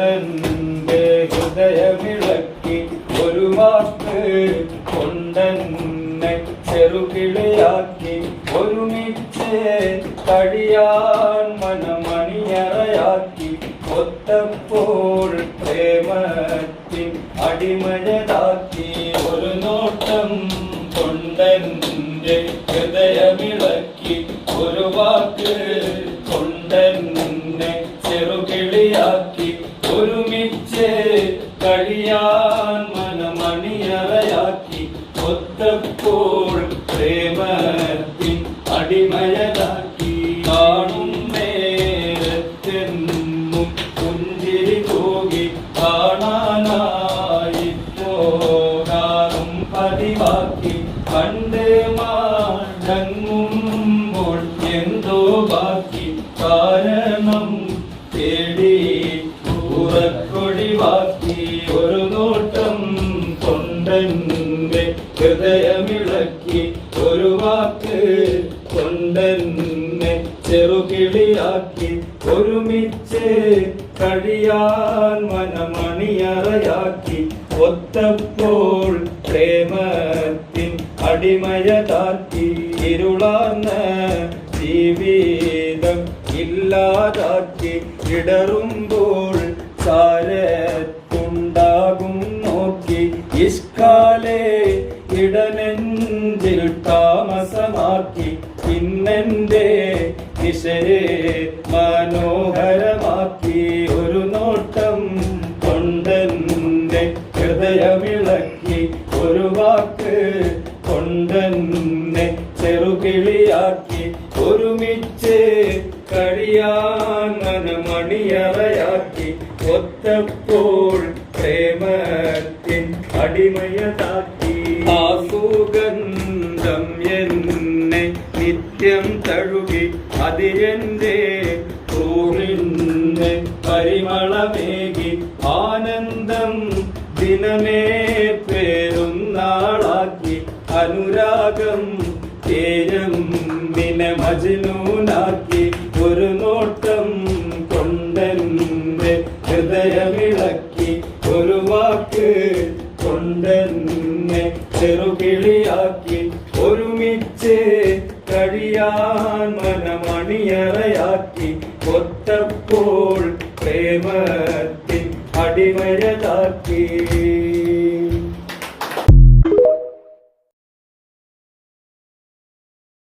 കൊണ്ടെന്റെ ഹൃദയമിളക്കി ഒരു വാക്ക് കൊണ്ടെന്നെ ചെറുകിളിയാക്കി ഒരുമിച്ച് കഴിയാൻ മനമണിയറയാക്കി ഒത്തപ്പോൾ പ്രേമത്തിൻ അടിമഴതാക്കി ഒരു നോട്ടം കൊണ്ടെന്റെ ഹൃദയമിളക്കി ഒരു വാക്ക് കൊണ്ടെന്നെ ചെറുകിളിയാക്കി ഒരുമിച്ച് കഴിയാൻ മനമണിയറയാക്കി ഒത്തപ്പോൾ പ്രേമത്തിൻ അടിമയതാക്കി കാണും നേരത്തെന്നും പുഞ്ചിരി തൂകി കാണാനായി പോകാറും പതിവാക്കി കണ്ട് മടങ്ങുമ്പോൾ എന്തോ ബാക്കി കാരണം തേടി ഉറക്കൊഴിവാക്കി ഒരു നോട്ടം കൊണ്ടെന്റെ ഹൃദയമിളക്കി ഒരു വാക്ക് കൊണ്ടെന്നെ ചെറുകിളിയാക്കി ഒരുമിച്ച് കഴിയാൻ മനമണിയറയാക്കി ഒത്തപ്പോൾ പ്രേമത്തിൻ അടിമയതാക്കി ഇരുളാർന്ന ജീവിതം ഇല്ലാതാക്കി ഇടറുമ്പോൾ ചാരത്തുണ്ടാകും നോക്കി ഇഷ്കാലേ ഇടനെഞ്ചിൽ താമസമാക്കി ഇന്നെന്റെ ദിശയെ മനോഹരമാക്കി ഒരു നോട്ടം കൊണ്ടെന്റെ ഹൃദയമിളക്കി ഒരു വാക്ക് കൊണ്ടെന്നെ ചെറുകിളിയാക്കി ഒരുമിച്ച് കഴിയാൻ മനമണിയറയാക്കി ഒത്തപ്പോൾ പ്രേമത്തിൻ അടിമയതാക്കി ആ സുഗന്ധം എന്നെ നിത്യം തഴുകി അതിന്റെ പൂറിന് പരിമളമേകി ആനന്ദം ദിനമേ പേരുന്നാളാക്കി അനുരാഗം തേജം ദിനെ മജ്നൂനാക്കി ഒരു നോട്ടം കൊണ്ടെന്റെ ഹൃദയമിളക്കി ഒരു വാക്ക് കൊണ്ടെന്നെ ചെറുകിളിയാക്കി ഒരുമിച്ച് കഴിയാൻ മനമണിയറയാക്കി ഒത്തപ്പോൾ പ്രേമത്തിൻ അടിമയതാക്കി